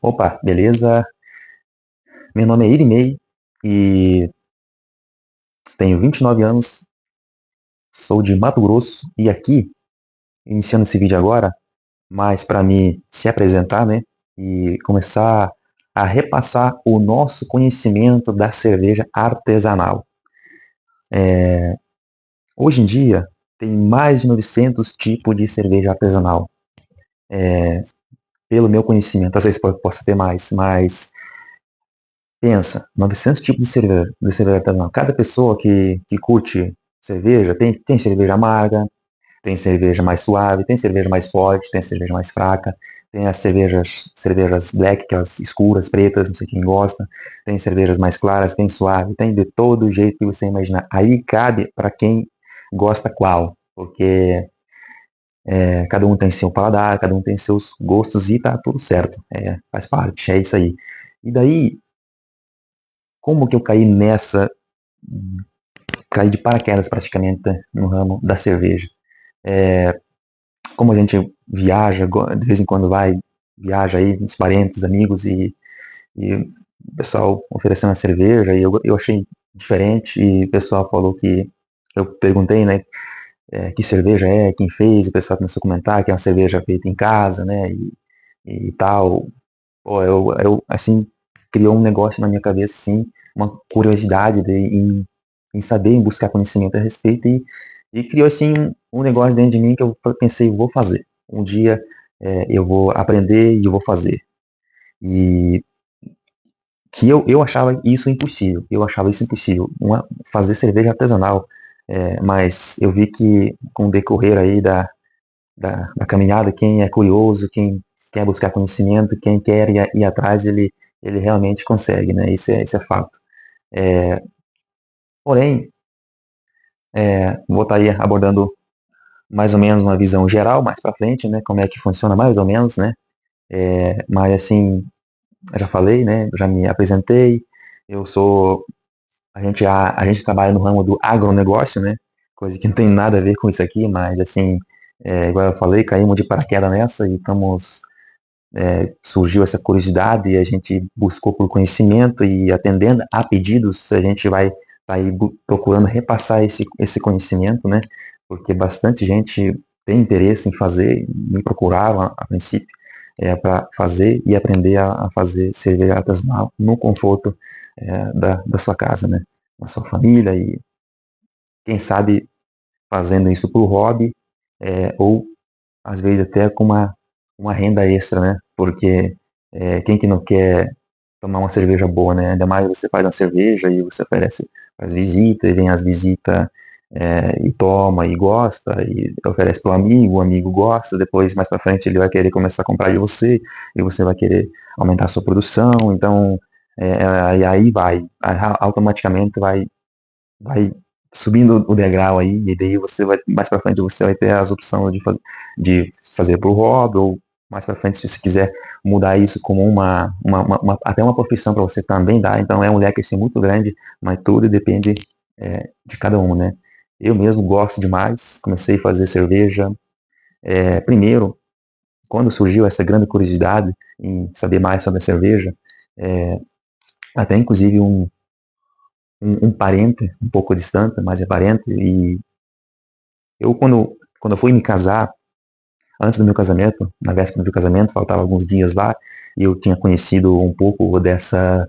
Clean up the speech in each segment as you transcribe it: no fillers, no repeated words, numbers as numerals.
Opa, beleza? Meu nome é Irinei e tenho 29 anos, sou de Mato Grosso e aqui, iniciando esse vídeo agora, mas para me se apresentar, né, e começar a repassar o nosso conhecimento da cerveja artesanal. Hoje em dia, tem mais de 900 tipos de cerveja artesanal. Pelo meu conhecimento, às vezes possa ter mais, mas pensa, 900 tipos de cerveja artesanal. Cada pessoa que curte cerveja, tem cerveja amarga, tem cerveja mais suave, tem cerveja mais forte, tem cerveja mais fraca, tem as cervejas black, aquelas escuras, pretas, não sei quem gosta, tem cervejas mais claras, tem suave, tem de todo jeito que você imaginar. Aí cabe para quem gosta qual, porque cada um tem seu paladar, cada um tem seus gostos e tá tudo certo, faz parte, é isso aí. E daí, como que eu caí nessa, caí de paraquedas praticamente no ramo da cerveja? É, Como a gente viaja, de vez em quando viaja aí, uns parentes, amigos, e o pessoal oferecendo uma cerveja, e eu achei diferente, e o pessoal falou que, eu perguntei, né, que cerveja é, quem fez, o pessoal começou a comentar que é uma cerveja feita em casa, né, e tal. Pô, assim, criou um negócio na minha cabeça, assim, uma curiosidade em saber, em buscar conhecimento a respeito, e criou, assim, um negócio dentro de mim que eu pensei, vou fazer. Um dia eu vou aprender e eu vou fazer. E que eu achava isso impossível, fazer cerveja artesanal, mas eu vi que com o decorrer aí da caminhada, quem é curioso, quem quer buscar conhecimento, quem quer ir atrás, ele realmente consegue, né? Isso é fato. É, Porém, vou estar aí abordando mais ou menos uma visão geral mais para frente, né? Como é que funciona mais ou menos, né? Mas assim, já falei, né? Já me apresentei. Eu sou a gente trabalha no ramo do agronegócio, né? Coisa que não tem nada a ver com isso aqui, mas assim, igual eu falei, caímos de paraquedas nessa e surgiu essa curiosidade e a gente buscou por conhecimento e atendendo a pedidos, a gente vai procurando repassar esse conhecimento, né? Porque bastante gente tem interesse em fazer, me procuraram a princípio, para fazer e aprender a fazer cerveja artesanal no conforto da sua casa, né? Da sua família e quem sabe fazendo isso por hobby, ou às vezes até com uma renda extra, né? Porque quem que não quer tomar uma cerveja boa, né? Ainda mais você faz uma cerveja e você oferece as visitas, e vem as visitas e toma e gosta, e oferece para o amigo gosta, depois mais para frente ele vai querer começar a comprar de você, e você vai querer aumentar a sua produção, então e aí automaticamente vai subindo o degrau aí, e daí você vai, mais para frente você vai ter as opções de fazer pro hobby, ou mais para frente, se você quiser mudar isso como até uma profissão para você também dá, então é um leque assim muito grande, mas tudo depende de cada um, né? Eu mesmo gosto demais, comecei a fazer cerveja, primeiro, quando surgiu essa grande curiosidade em saber mais sobre a cerveja, é, até inclusive um parente, um pouco distante, mas é parente, e eu, quando eu fui me casar, antes do meu casamento, na véspera do meu casamento, faltava alguns dias lá, e eu tinha conhecido um pouco dessa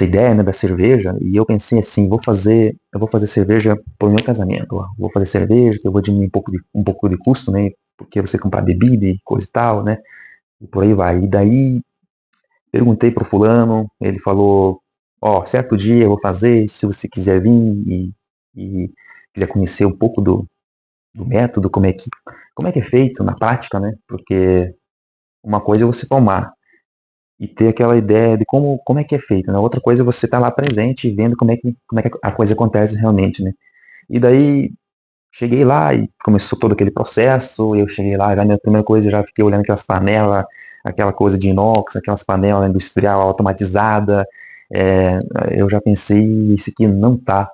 ideia, né, da cerveja, e eu pensei assim, eu vou fazer cerveja pro meu casamento, ó. Vou fazer cerveja, que eu vou diminuir um pouco de custo, né, porque você comprar bebida e coisa e tal, né, e por aí vai. E daí, perguntei pro fulano, ele falou, ó, certo dia eu vou fazer, se você quiser vir e quiser conhecer um pouco do método, como é que é feito na prática, né? Porque uma coisa é você tomar e ter aquela ideia de como é que é feito, né? Outra coisa é você estar lá presente e vendo como é que a coisa acontece realmente, né? E daí cheguei lá e começou todo aquele processo, eu cheguei lá, já minha primeira coisa, já fiquei olhando aquelas panelas, aquela coisa de inox, aquelas panelas industrial automatizada, é, eu já pensei, isso aqui não tá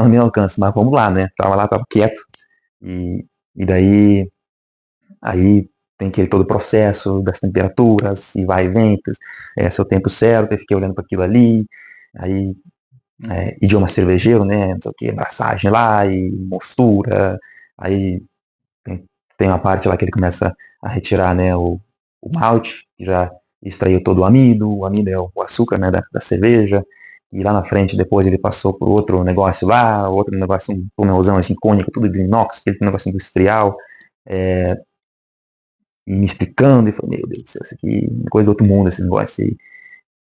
no meu alcance, mas vamos lá, né? Tava lá, tava quieto, e daí, aí tem aquele todo o processo das temperaturas, e vai e vem, seu tempo certo, eu fiquei olhando para aquilo ali, aí idioma cervejeiro, né, não sei o que, braçagem lá, e mostura, aí tem, tem uma parte lá que ele começa a retirar, né, o malte, que já extraiu todo o amido é o açúcar, né, da cerveja, e lá na frente depois ele passou por outro negócio lá, outro negócio, um tonelzão assim, cônico, tudo de inox, aquele negócio industrial, e me explicando, e falei, meu Deus do céu, isso aqui é coisa do outro mundo, esse negócio aí.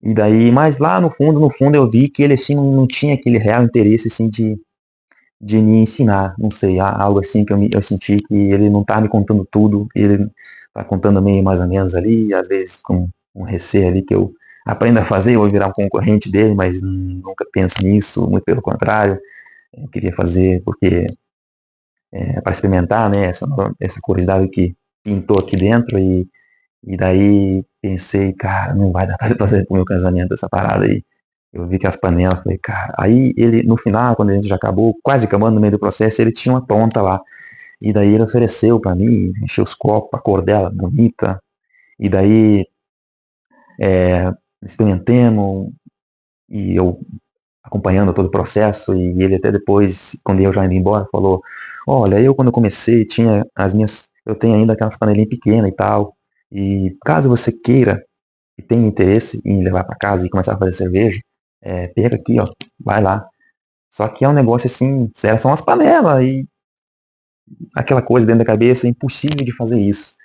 E daí, mas lá no fundo eu vi que ele assim não tinha aquele real interesse assim de me ensinar, não sei, algo assim que eu senti que ele não tá me contando tudo, ele tá contando meio mais ou menos ali, às vezes com um receio ali que eu aprenda a fazer, eu vou virar um concorrente dele, mas nunca penso nisso, muito pelo contrário, eu queria fazer porque para experimentar, né, essa curiosidade que pintou aqui dentro e daí pensei, cara, não vai dar pra fazer pro meu casamento essa parada aí. Eu vi que as panelas, falei, cara. Aí ele, no final, quando a gente já acabou, quase acabando no meio do processo, ele tinha uma pronta lá. E daí ele ofereceu pra mim, encheu os copos, a cor dela, bonita. E daí experimentemos, e eu acompanhando todo o processo, e ele até depois, quando eu já indo embora, falou, olha, eu quando comecei tinha as minhas, eu tenho ainda aquelas panelinhas pequenas e tal, e caso você queira e tenha interesse em levar para casa e começar a fazer cerveja, pega aqui, ó, vai lá. Só que é um negócio assim, são as panelas e aquela coisa dentro da cabeça, é impossível de fazer isso.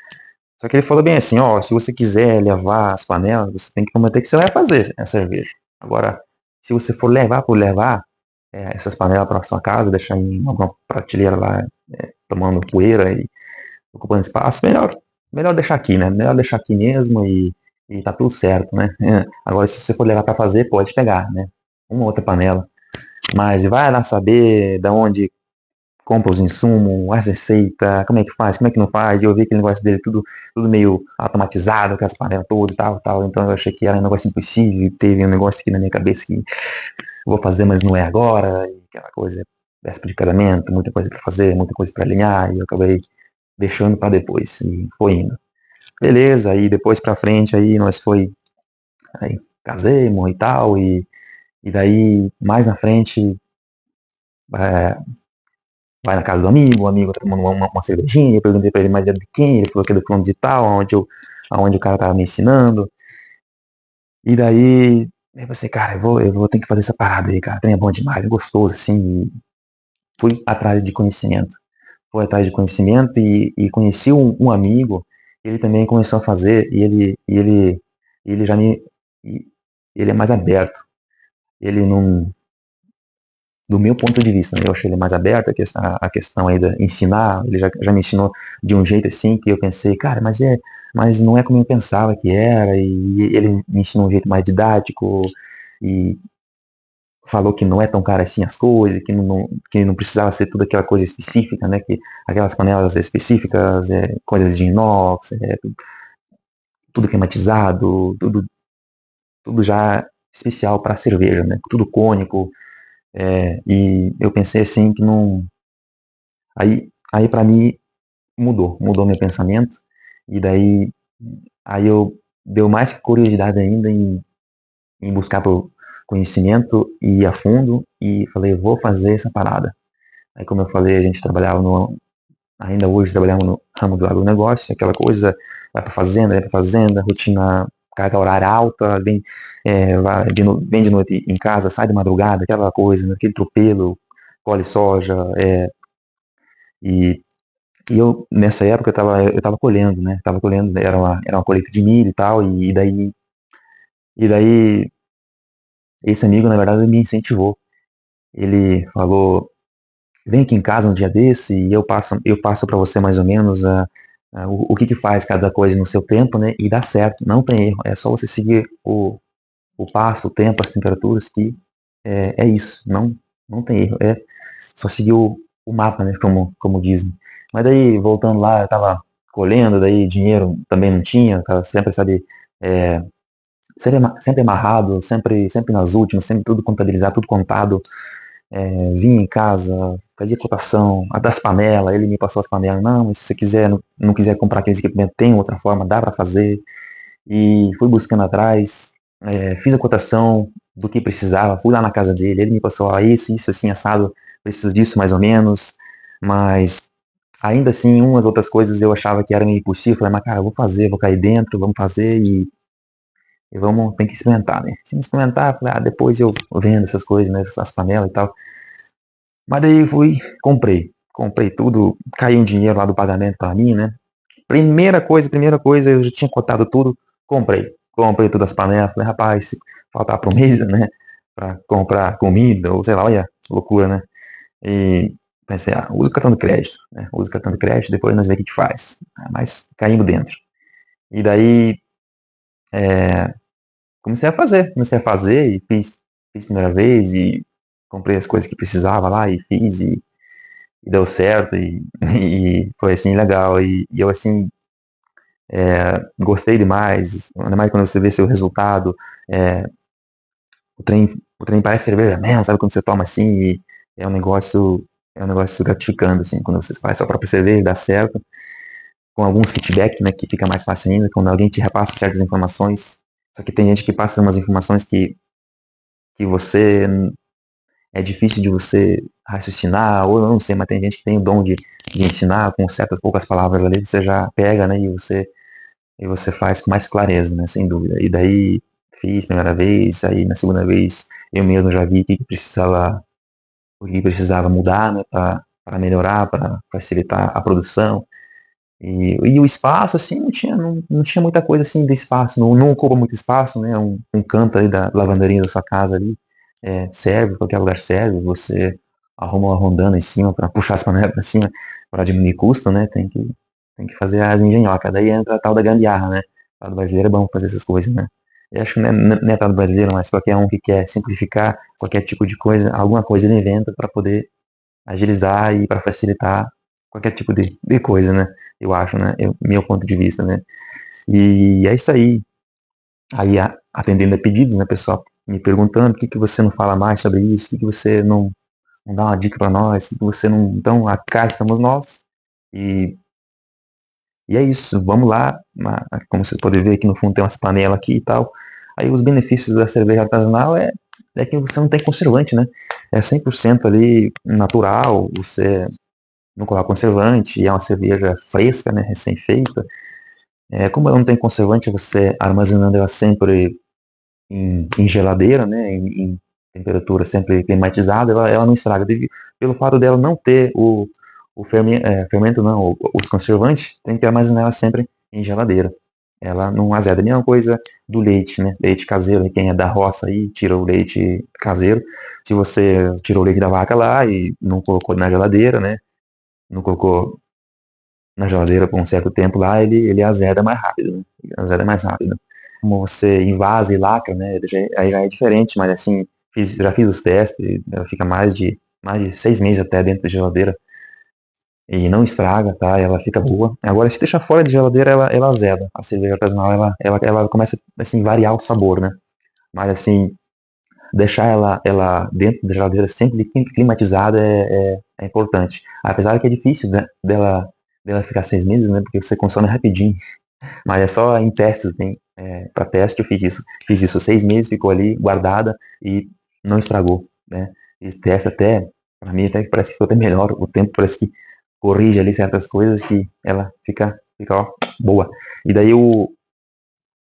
Só que ele falou bem assim, ó, se você quiser levar as panelas, você tem que prometer que você vai fazer a cerveja. Agora, se você for levar por levar essas panelas para sua casa, deixar em alguma prateleira lá, tomando poeira e ocupando espaço, melhor deixar aqui, né? Melhor deixar aqui mesmo e tá tudo certo, né? Agora, se você for levar para fazer, pode pegar, né? Uma outra panela. Mas vai lá saber da onde compra os insumos, as receitas, como é que faz, como é que não faz. E eu vi aquele negócio dele tudo meio automatizado, com as panelas todas e tal, tal. Então eu achei que era um negócio impossível. Teve um negócio aqui na minha cabeça que eu vou fazer, mas não é agora. E aquela coisa, véspera de casamento, muita coisa para fazer, muita coisa para alinhar. E eu acabei deixando para depois. E foi indo. Beleza, aí depois pra frente, aí nós foi, aí casemos e tal. E daí, mais na frente, é, vai na casa do amigo, o amigo tá tomando uma cervejinha, eu perguntei pra ele mais de quem, ele falou que é do plano de tal, onde o cara tava me ensinando. E daí, eu pensei, cara, eu vou ter que fazer essa parada aí, cara, também é bom demais, é gostoso, assim, e fui atrás de conhecimento. Fui atrás de conhecimento e conheci um amigo, ele também começou a fazer, ele já me, e ele é mais aberto, ele não, do meu ponto de vista, né, eu achei ele mais aberto, a questão aí de ensinar, ele já me ensinou de um jeito assim que eu pensei, cara, mas não é como eu pensava que era, e ele me ensinou um jeito mais didático, e falou que não é tão caro assim as coisas, que não precisava ser tudo aquela coisa específica, né, que aquelas panelas específicas, coisas de inox, tudo climatizado, tudo já especial para cerveja, né, tudo cônico, e eu pensei assim que não. Aí para mim mudou meu pensamento e daí aí eu deu mais curiosidade ainda em buscar por conhecimento e ir a fundo e falei, vou fazer essa parada. Aí como eu falei, a gente trabalhava ainda hoje trabalhamos no ramo do agronegócio, aquela coisa, vai pra fazenda, rotina, carga horária alta, vem de noite em casa, sai de madrugada, aquela coisa, né, aquele tropelo, colhe soja, e E eu, nessa época, eu tava colhendo, né? Tava colhendo, era uma colheita de milho e tal, e daí, esse amigo, na verdade, me incentivou. Ele falou, vem aqui em casa um dia desse e eu passo para você mais ou menos o que que faz cada coisa no seu tempo, né? E dá certo, não tem erro. É só você seguir o passo, o tempo, as temperaturas, que é isso. Não tem erro. É só seguir o mapa, né? Como dizem. Mas daí, voltando lá, eu tava colhendo, daí dinheiro também não tinha, tava sempre, sabe, é, sempre amarrado, sempre nas últimas, sempre tudo contabilizado, tudo contado. Vim em casa, fazia cotação, a das panelas, ele me passou as panelas, não, mas se você quiser, não quiser comprar aqueles equipamentos, tem outra forma, dá para fazer. E fui buscando atrás, fiz a cotação do que precisava, fui lá na casa dele, ele me passou, isso, assim, assado, precisa disso mais ou menos, mas ainda assim, umas outras coisas eu achava que era meio impossível, falei, mas cara, eu vou fazer, vou cair dentro, vamos fazer e vamos, tem que experimentar, né? Se não experimentar, falei, depois eu vendo essas coisas, né, essas panelas e tal. Mas daí fui, comprei tudo, caiu um dinheiro lá do pagamento para mim, né? Primeira coisa, eu já tinha cotado tudo, comprei todas as panelas, falei, rapaz, se faltar pro mês, né, pra comprar comida, ou sei lá, olha, loucura, né? E pensei, usa o cartão de crédito, né? Usa o cartão de crédito, depois nós vemos o que a gente faz. Mas caímos dentro. E daí, comecei a fazer e fiz a primeira vez e comprei as coisas que precisava lá e fiz e deu certo e foi assim legal e eu assim gostei demais, ainda mais quando você vê seu resultado, é, o trem, o trem parece cerveja mesmo, sabe quando você toma assim e é um negócio, é um negócio gratificante assim, quando você faz sua própria cerveja, dá certo, com alguns feedback, né, que fica mais fácil ainda, quando alguém te repassa certas informações, só que tem gente que passa umas informações que você é difícil de você raciocinar, ou eu não sei, mas tem gente que tem o dom de ensinar com certas poucas palavras ali, você já pega, né, e você faz com mais clareza, né, sem dúvida. E daí fiz a primeira vez, aí na segunda vez eu mesmo já vi o que precisava mudar, né, para melhorar, para facilitar a produção. E o espaço, assim, não tinha muita coisa assim de espaço, não ocupa muito espaço, né? Um canto ali da lavanderia da sua casa ali, serve, qualquer lugar serve, você arruma uma rondana em cima para puxar as panelas para cima, para diminuir custo, né? Tem que fazer as engenhocas. Daí entra a tal da gambiarra, né? O lado brasileiro é bom fazer essas coisas, né? Eu acho que não é tal do brasileiro, mas qualquer um que quer simplificar qualquer tipo de coisa, alguma coisa ele inventa para poder agilizar e para facilitar qualquer tipo de coisa, né? Eu acho, né? Meu ponto de vista, né? E é isso aí. Aí, atendendo a pedidos, né, pessoal me perguntando por que você não fala mais sobre isso, por que você não dá uma dica para nós, por que você não. Então, cá estamos nós. E, e é isso, vamos lá. Como você pode ver aqui no fundo tem umas panelas aqui e tal. Aí os benefícios da cerveja artesanal é que você não tem conservante, né? É 100% ali natural, você não coloca conservante, e é uma cerveja fresca, né, recém-feita. Como ela não tem conservante, você armazenando ela sempre em geladeira, né, em temperatura sempre climatizada, ela não estraga. Pelo fato dela não ter o fermento, não, os conservantes, tem que armazenar ela sempre em geladeira. Ela não azeda. A mesma coisa do leite, né? Leite caseiro, quem é da roça aí, tira o leite caseiro. Se você tirou o leite da vaca lá e não colocou na geladeira, né? Não colocou na geladeira por um certo tempo lá, ele azeda mais rápido, né? Ele azeda mais rápido. Como você invasa e lacra, né? Aí já é diferente, mas assim, já fiz os testes, ela fica mais de 6 meses até dentro da geladeira e não estraga, tá? Ela fica boa. Agora, se deixar fora de geladeira, ela azeda. A cerveja artesanal, ela começa, assim, variar o sabor, né? Mas, assim, deixar ela dentro da geladeira sempre climatizada é importante. Apesar que é difícil, né, dela ficar 6 meses, né? Porque você consome rapidinho. Mas é só em testes, né? Para teste eu fiz isso. Fiz isso 6 meses, ficou ali guardada e não estragou, né? Esse teste até, para mim, até parece que ficou até melhor. O tempo parece que corrige ali certas coisas que ela fica ó, boa. E daí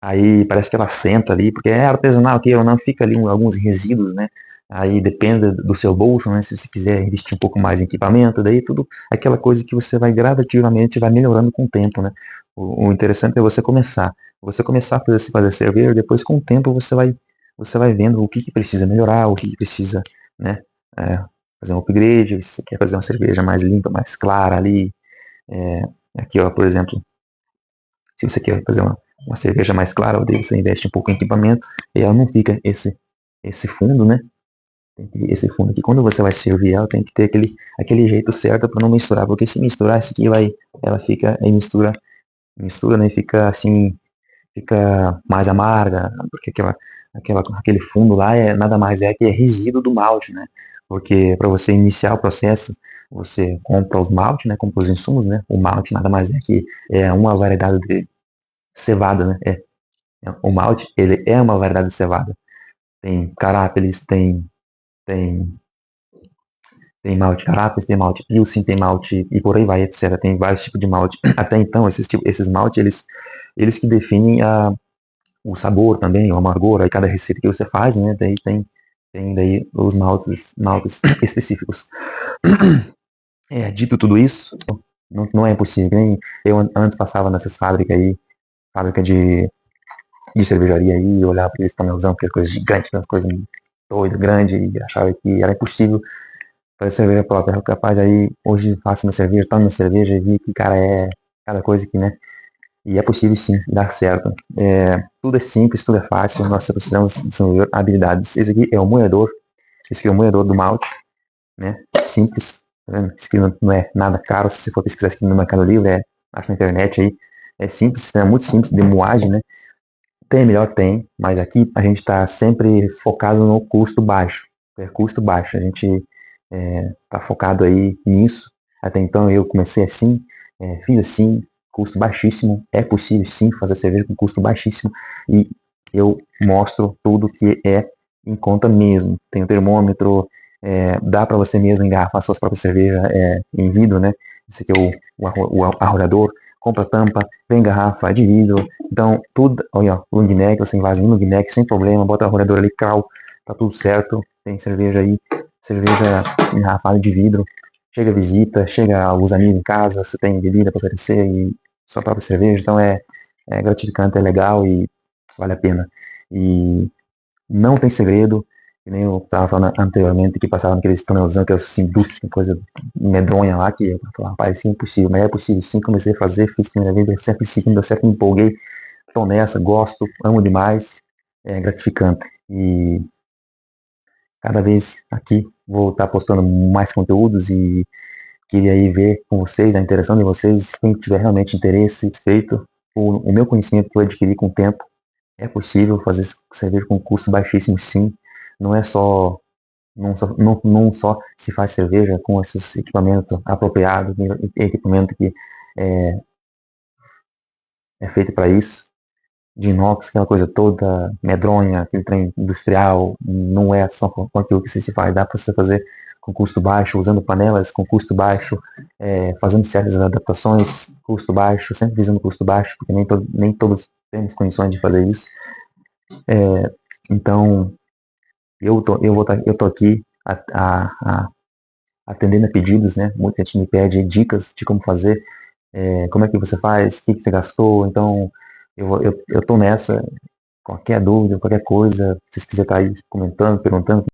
aí parece que ela senta ali, porque é artesanal aqui, ela não fica ali alguns resíduos, né? Aí depende do seu bolso, né? Se você quiser investir um pouco mais em equipamento, daí tudo aquela coisa que você vai gradativamente vai melhorando com o tempo, né? O interessante é você começar. Você começar a fazer cerveja, depois com o tempo você vai vendo o que precisa melhorar, o que precisa, né? É, fazer um upgrade, se você quer fazer uma cerveja mais limpa, mais clara ali. É, aqui, ó, por exemplo, se você quer fazer uma cerveja mais clara, daí você investe um pouco em equipamento e ela não fica esse fundo, né? Esse fundo aqui, quando você vai servir ela, tem que ter aquele jeito certo para não misturar, porque se misturar, esse aqui ela fica, aí mistura, né? Fica assim, fica mais amarga, porque aquele fundo lá nada mais é que é resíduo do malte, né? porque para você iniciar o processo, você compra os maltes, né, compra os insumos, né, o malte nada mais é que é uma variedade de cevada, né, o malte, ele é uma variedade de cevada, tem carápeles, tem, tem malte carápeles, tem malte pilsen, tem malte e por aí vai, etc, tem vários tipos de malte, até então esses maltes, eles que definem o sabor também, o amargor, aí cada receita que você faz, né, daí tem daí os maltes específicos. Dito tudo isso, não é impossível, nem eu antes passava nessas fábricas aí, fábrica de cervejaria aí, eu olhava aqueles tonelzão, aquelas coisas gigantes, aquelas coisas doidas, grandes, e achava que era impossível fazer cerveja própria. Capaz aí, hoje faço minha cerveja, tomo minha cerveja e vi que, cara, é cada coisa que, né, e é possível sim dar certo. Tudo é simples, tudo é fácil, nós só precisamos desenvolver habilidades. Esse aqui é o moedor, esse aqui é o moedor do malte, né? Simples, tá vendo? Isso aqui não é nada caro, se você for pesquisar isso aqui no Mercado Livre, acho na internet aí, é simples, é muito simples de moagem, né? Tem melhor, tem, mas aqui a gente está sempre focado no custo baixo, custo baixo, a gente está focado aí nisso. Até então eu comecei assim, fiz assim, custo baixíssimo, é possível sim fazer cerveja com custo baixíssimo e eu mostro tudo que é em conta mesmo. Tem o termômetro, dá para você mesmo engarrafar suas próprias cervejas em vidro, né? Esse aqui é o arrolador, compra tampa, vem garrafa de vidro, então tudo, olha, long neck, você invasa em long neck sem problema, bota o arrolador ali, cal, tá tudo certo, tem cerveja aí, cerveja engarrafada de vidro, chega visita, chega os amigos em casa, você tem bebida para oferecer e sua própria cerveja, então é gratificante, é legal e vale a pena. E não tem segredo, que nem eu estava falando anteriormente, que passava naqueles tonelzão, aquelas indústrias, coisa medronha lá, que eu falava, parecia impossível, mas é possível sim, comecei a fazer, fiz a primeira vez, deu certo, segundo, deu certo, me empolguei, tô nessa, gosto, amo demais, é gratificante. E cada vez aqui vou estar postando mais conteúdos e queria aí ver com vocês, a interação de vocês, quem tiver realmente interesse, respeito, o meu conhecimento que eu adquiri com o tempo, é possível fazer cerveja com custo baixíssimo sim, não é só, não só se faz cerveja com esses equipamentos apropriados, equipamento que é, é feito para isso, de inox, aquela coisa toda medronha, aquele trem industrial, não é só com aquilo que se faz, dá para você fazer com custo baixo, usando panelas com custo baixo, fazendo certas adaptações, custo baixo, sempre visando custo baixo, porque nem todos temos condições de fazer isso. Então, eu tô aqui atendendo a pedidos, né? Muita gente me pede dicas de como fazer, como é que você faz, o que você gastou, então eu tô nessa. Qualquer dúvida, qualquer coisa, se vocês quiserem estar aí comentando, perguntando,